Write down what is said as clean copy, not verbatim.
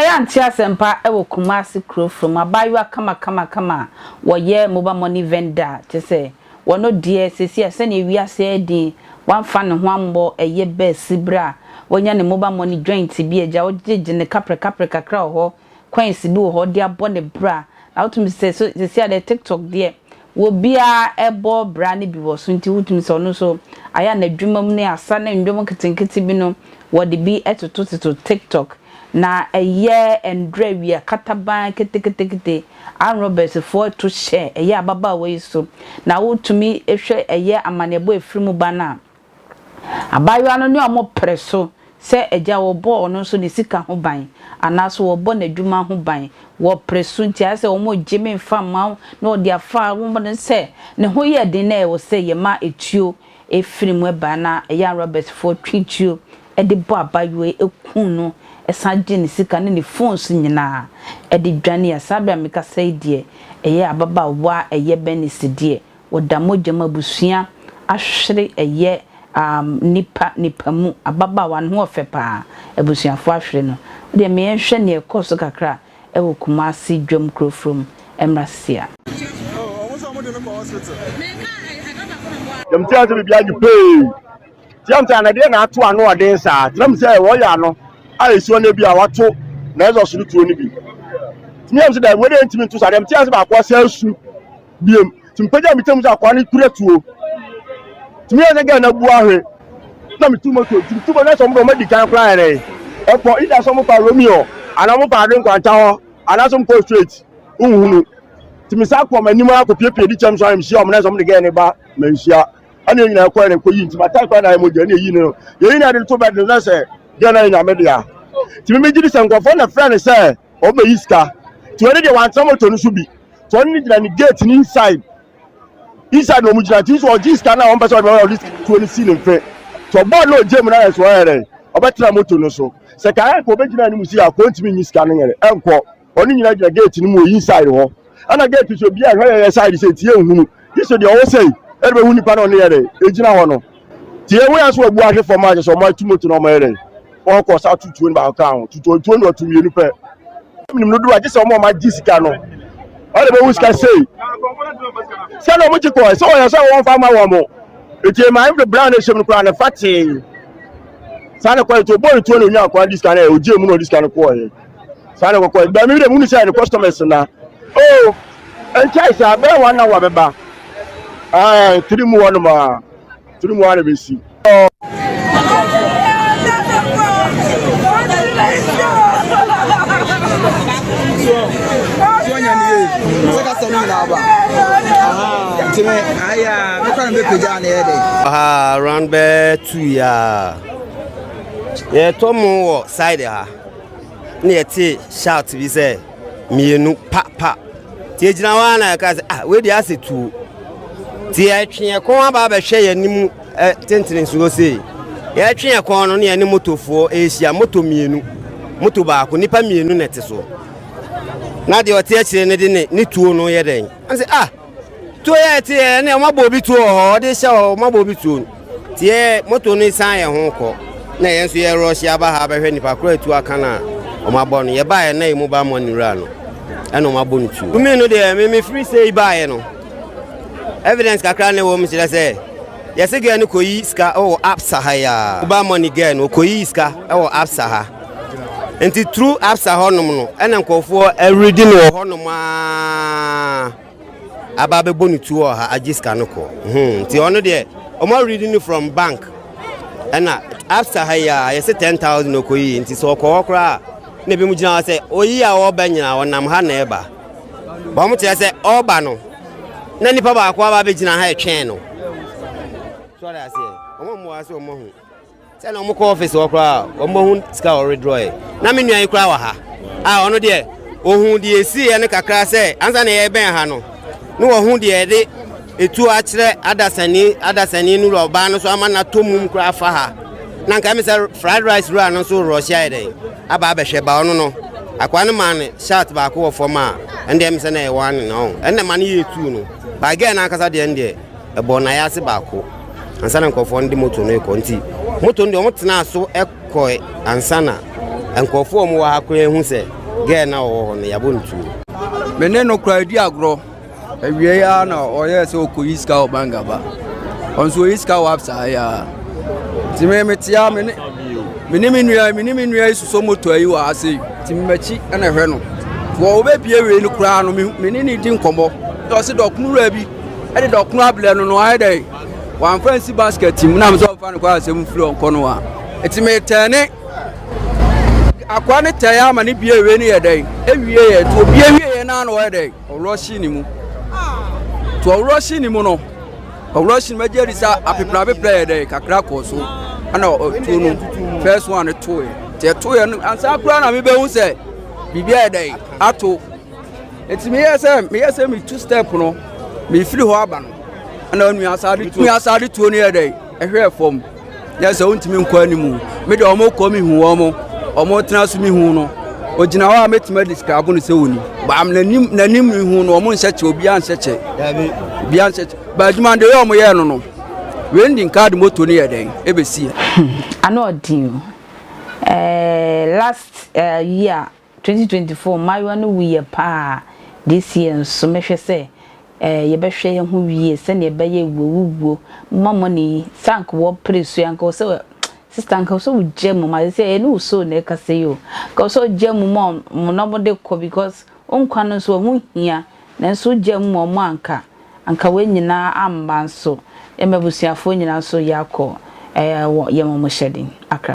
ya ntia sempa e wo Kumasi Krofrom abayo kama woye mobile money vendor te say wono die sesi ase na wiase edi wan fa ne ho ambo eye be sibra wonya ne mobile money joint bi eja wogege ne kapre kakra ho coins bi ho de abo ne bra na wotumi sesi ade TikTok die wo bia ebo bra ne bi wo so nti wotumi so no so aya na dwumam ne asa na ndwom ketenkete bi no wo de bi etoto TikTok na eyeendre wi kataban kete an Roberts for to share eye ababa we so na wotumi ehwe eye amanebo efrimu bana abayo ano ne omo preso se eja wo bo ono so ne sika ho ban anaso wo bo na dwuma ho ban wo preso nti ase omo jeme fama na odi afa wo bo se ne ho ye de na e wo se ye ma etuo efrimu bana eye Roberts for twitio e de bo abayo ekun no esaje ne sika ne phones nyina e de dwane ya sabia meka sai die eye ababa wa eye benisi die wodamojama busua ahwere eye nipa mu ababa wa no ofepa ebusuafo ahwere no de me enhwe ne ekoso kakra e wo Kumasi dwom Krofrom emrasia dem tia se bibia ju pay tiam ta na de na ato ano ode sa tiam se wo ya no a esuo na bi a wato na ezo so tuo ni bi tiam se da we de ntimi to sa dem tiam se ba kwa sa su biem timpaja mitem se akwa ni kura tuo tiam se ga na bu ahwe na mitumo to tumo na so mo ma di kan kra ere e po ida so mo pa Romeo ana mo pa den kwanta ho ana so mo ko straight unhunu timi sa kwa manim akopie di cham so am si o mo na so mo de ga ne ba manhia ana nyina kwa ne ko yi ntima ta kwa na mo ja ne yi no yi na de to ba de na se Gana in Amelia. To me, Jiddy and Gofon, a friend, sir, or Meiska. To any one summer to Nusubi. To only the gate inside. Inside no Mujatis or Gis Cana on person of this 20 scene in fact. To a boy, no German as well. Or better motor no so. Second, for Benjamin Musia, going to me scanning unquote. Only like the gate in more inside war. And I get to be a higher side, said you. This is the old say. Every pan on the other. Agent Hono. The way as well, working for marriage or my 2 months no more. All cost out to 20 account to 20 or 2 million per. No do I just more my discano. All the boys can say. Send a much coin, so I saw one farmer one more. It came my brown nation crown a fatty. Sana quite to boy 20 young quite this kind of Jim no this kind of coin. Sana quite, but maybe the moon side the customers now. Oh, and Chase, I bear 1 hour back. 3 more, 3 more, we see. Oh. Around be 2 years. Yeah, Tomo side ha. Near tea shout to be say me no papa. Tejina wana ka say we dey ase tu. Ti a twen ko aba ba hwe ya nim tentene so say. Ya twen ko no ne motofo ehia moto mienu. Moto ba ko nipa mienu nete so. Na de ote akire ne de ne tuo no ye den. An say tuo ya tie ne ma bo bi tuo ho de hye ho ma bo bi tuo. Tie moto no san ye ho ko. Na ye nso ye rush aba ha ba hwe nipa kro atu aka na o ma bo no ye ba ye na e mobile money ra no. E no ma bo no tuo. Me no de me free say ba ye no. Evidence kakra ne wo mi say yes again ko yi ska o apsa ha ya. Mobile money again o ko yi ska o apsa ha. Enti true apsa honum no ena nkofo everyday no honum aba be bonu tuo ha agiska no ko nti ono de omo reading from bank ena apsa ha ya yes 10,000 okoyi nti so ko kra na bi mu gina say oyi a wo ba nyina wonam ha na eba ba mu te say oba no na nipa ba akwa ba be gina ha etwen no so that say omo mo ase omo hu say na omo ko office wo kra omo hu ska already draw na me nuan kra wa ha ono de ohun de esi ye ne kakra say ansa na ye ben ha no no ohun de de etu a kire adasani nu roba no so amana tomum kra fa ha na nka me say fried rice ro no so Russia dey aba be hwe ba ono no akwa ne man shirt ba ko form a ende me say na e wan no ende man ye etu no ba ge na akasa de ende e bo na ya se ba ko ansa na nkofo ndi moto no e ko nti moto ndi o motena so e ko ansana enkofo mu wa akwa hu se ge na wo no yabontu mene no kra di agro ewie ya na oye se okoyi ska obanga ba onso iska wapsa ya time metia mene minua isuso moto ayi wa ase time machi na hwe no wo obebie we ni kra no mene ni di nkomo to se dokunu ra bi e de dokunu able no ayi dai wan fancy basket team na me so fa no kwa asem flo nkono wa etime tane akwa ne taya ma ne bie we ni ye dai ewie ye to bie wie ye na no ye dai oroshi ni mu to oroshi ni mu no oroshi majeri sa apipna be play dai kakra ko so ana to no first one to ye te no ansa kura na me be hu se bibia dai ato etime ye se me two step no me firi ho aba no ana onu asade to no ye dai ehwe fom ya se ontimi nkwa ni mu me de omo ko mi hu omo tena so mi hu no ogina wa metima describe no se woni ba am nanim mi hu no omo nseche obi an seche bi an seche ba juma de yo mo ye no wendi card moto ni ye den ebesi ano odin last year 2024 mayo no we pa this year so me hwe se ye be hwe ye hu wie se ne be ye wuwo mama ni thank wo presu yanko se sister nka so ujemu ma say no so na ka say yo ka so ujemu mo no mo de ko because onkwa no so hu hia na so ujemu mo anka we nyina amba so emebusiafo nyina so yakọ ye mo mo shedin akra